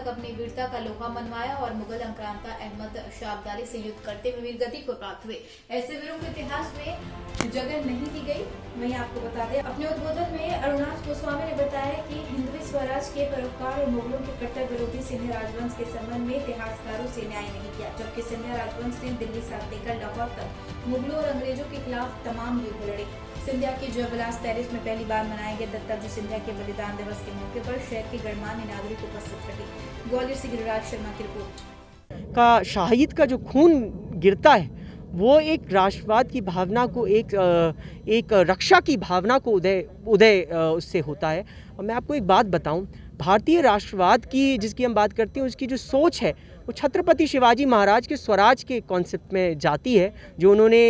तक अपनी वीरता का लोहा मनवाया और मुगल आक्रांता अहमद शाह अब्दाली से युद्ध करते हुए वीर गति को प्राप्त हुए। ऐसे वीरों के इतिहास में जगह नहीं दी गई। वहीं आपको बता दें, अपने उद्बोधन में अरुणाच गोस्वामी ने बताया कि हिंदवी स्वराज के पैरोकार और मुगलों के कट्टर विरोधी सिंधिया राजवंश के संबंध में इतिहासकारों से न्याय नहीं किया, जबकि सिंधिया राजवंश ने दिल्ली से लेकर लाहौर तक मुगलों और अंग्रेजों के खिलाफ तमाम युद्ध लड़े। सिंधिया की जयविलास पैरिस में पहली बार मनाए गए दत्ताजी सिंधिया के बलिदान दिवस के मौके पर शहर के गणमान्य नागरिक उपस्थित रहे। ग्वालियर से गिरिराज शर्मा की रिपोर्ट। का शहीद का जो खून गिरता है वो एक राष्ट्रवाद की भावना को, एक रक्षा की भावना को उदय उससे होता है। और मैं आपको एक बात बताऊं, भारतीय राष्ट्रवाद की जिसकी हम बात करते हैं उसकी जो सोच है वो छत्रपति शिवाजी महाराज के स्वराज के कॉन्सेप्ट में जाती है। जो उन्होंने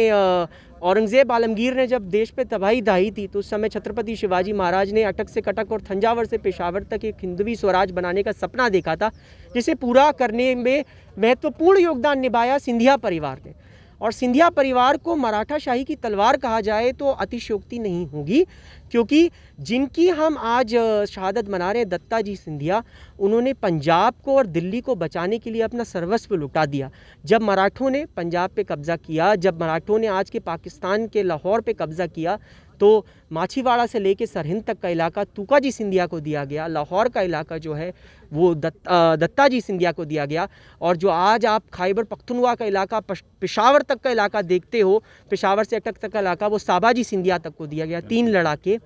औरंगज़ेब आलमगीर ने जब देश पे तबाही ढाई थी तो उस समय छत्रपति शिवाजी महाराज ने अटक से कटक और थंजावर से पेशावर तक एक हिंदवी स्वराज बनाने का सपना देखा था, जिसे पूरा करने में महत्वपूर्ण योगदान निभाया सिंधिया परिवार ने। और सिंधिया परिवार को मराठा शाही की तलवार कहा जाए तो अतिशयोक्ति नहीं होगी, क्योंकि जिनकी हम आज शहादत मना रहे हैं, दत्ताजी सिंधिया, उन्होंने पंजाब को और दिल्ली को बचाने के लिए अपना सर्वस्व लुटा दिया। जब मराठों ने पंजाब पे कब्ज़ा किया, जब मराठों ने आज के पाकिस्तान के लाहौर पे कब्ज़ा किया, तो माछीवाड़ा से लेके सरहिंद तक का इलाका तुकाजी सिंधिया को दिया गया। लाहौर का इलाका जो है वो दत्ताजी सिंधिया को दिया गया। और जो आज आप खैबर पख्तूनख्वा का इलाका, पेशावर तक का इलाका देखते हो, पेशावर से अटक तक का इलाका, वो साबाजी सिंधिया तक को दिया गया, 3 लड़ाके।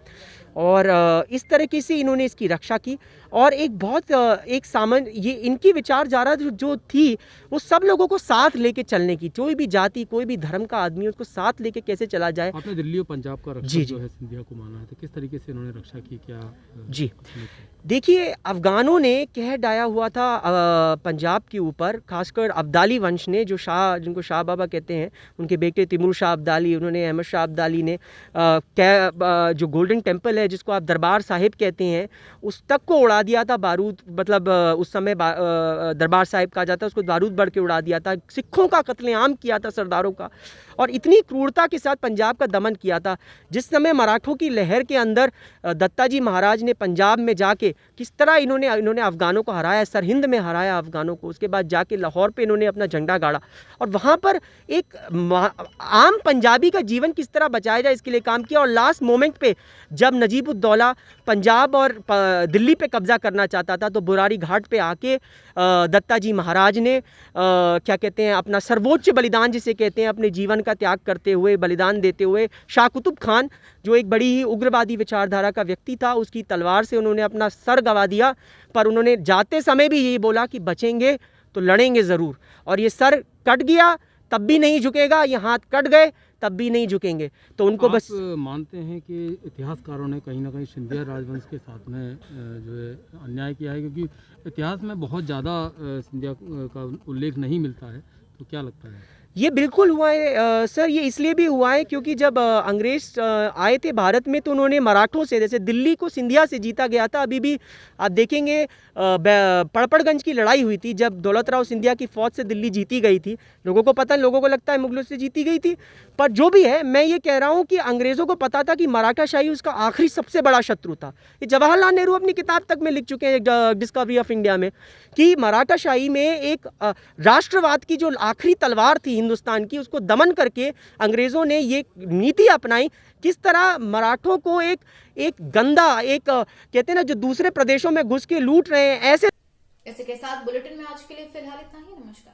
और इस तरीके से इन्होंने इसकी रक्षा की। और एक बहुत ये इनकी विचारधारा जो थी वो सब लोगों को साथ लेके चलने की, कोई भी जाति कोई भी धर्म का आदमी उसको साथ लेके कैसे चला जाए। आपने दिल्ली और पंजाब का रक्षा जो है सिंधिया को माना है, तो किस तरीके से इन्होंने रक्षा की, क्या? जी देखिए, अफगानों ने कह डाया हुआ था पंजाब के ऊपर, खासकर अब्दाली वंश ने, जो शाह, जिनको शाह बाबा कहते हैं, उनके बेटे तिमूर शाह अब्दाली, उन्होंने अहमद शाह अब्दाली ने जो गोल्डन टेम्पल है जिसको आप दरबार साहिब कहते हैं, उस तक को उड़ा दिया था बारूद, मतलब उस समय दरबार साहिब कहा जाता है उसको, बारूद बढ़ के उड़ा दिया था। सिखों का कत्लेआम किया था, सरदारों का, और इतनी क्रूरता के साथ पंजाब का दमन किया था। जिस समय मराठों की लहर के अंदर दत्ताजी महाराज ने पंजाब में जाके किस तरह इन्होंने अफगानों को हराया, सरहिंद में हराया अफगानों को, उसके बाद जाके लाहौर पे इन्होंने अपना झंडा गाड़ा और वहाँ पर एक आम पंजाबी का जीवन किस तरह बचाया जाए इसके लिए काम किया। और लास्ट मोमेंट पे जब नजीब-उद-दौला पंजाब और दिल्ली पे कब्जा करना चाहता था तो बुरारी घाट पे आके दत्ताजी महाराज ने क्या कहते हैं, अपना सर्वोच्च बलिदान जिसे कहते हैं, अपने जीवन का त्याग करते हुए, बलिदान देते हुए, शाह कुतुब खान जो एक बड़ी ही उग्रवादी विचारधारा का व्यक्ति था, उसकी तलवार से उन्होंने अपना सर गवा दिया। पर उन्होंने जाते समय भी यही बोला कि बचेंगे तो लड़ेंगे ज़रूर, और ये सर कट गया तब भी नहीं झुकेगा, ये हाथ कट गए तब भी नहीं झुकेंगे। तो उनको बस मानते हैं कि इतिहासकारों ने कहीं ना कहीं सिंधिया राजवंश के साथ में जो है अन्याय किया है, क्योंकि इतिहास में बहुत ज़्यादा सिंधिया का उल्लेख नहीं मिलता है, तो क्या लगता है? ये बिल्कुल हुआ है सर, ये इसलिए भी हुआ है क्योंकि जब अंग्रेज आए थे भारत में तो उन्होंने मराठों से, जैसे दिल्ली को सिंधिया से जीता गया था। अभी भी आप देखेंगे पड़पड़गंज की लड़ाई हुई थी जब दौलत राव सिंधिया की फ़ौज से दिल्ली जीती गई थी। लोगों को पता, लोगों को लगता है मुगलों से जीती गई थी, पर जो भी है, मैं ये कह रहा हूँ कि अंग्रेज़ों को पता था कि मराठा शाही उसका आखिरी सबसे बड़ा शत्रु था। ये जवाहरलाल नेहरू अपनी किताब तक में लिख चुके हैं, डिस्कवरी ऑफ इंडिया में, कि मराठा शाही में एक राष्ट्रवाद की जो आखिरी तलवार थी हिंदुस्तान की, उसको दमन करके अंग्रेज़ों ने ये नीति अपनाई, किस तरह मराठों को एक गंदा, एक कहते हैं ना, जो दूसरे प्रदेशों में घुस के लूट रहे हैं, ऐसे के साथ बुलेटिन में आज के लिए फिलहाल इतना ही। नमस्कार।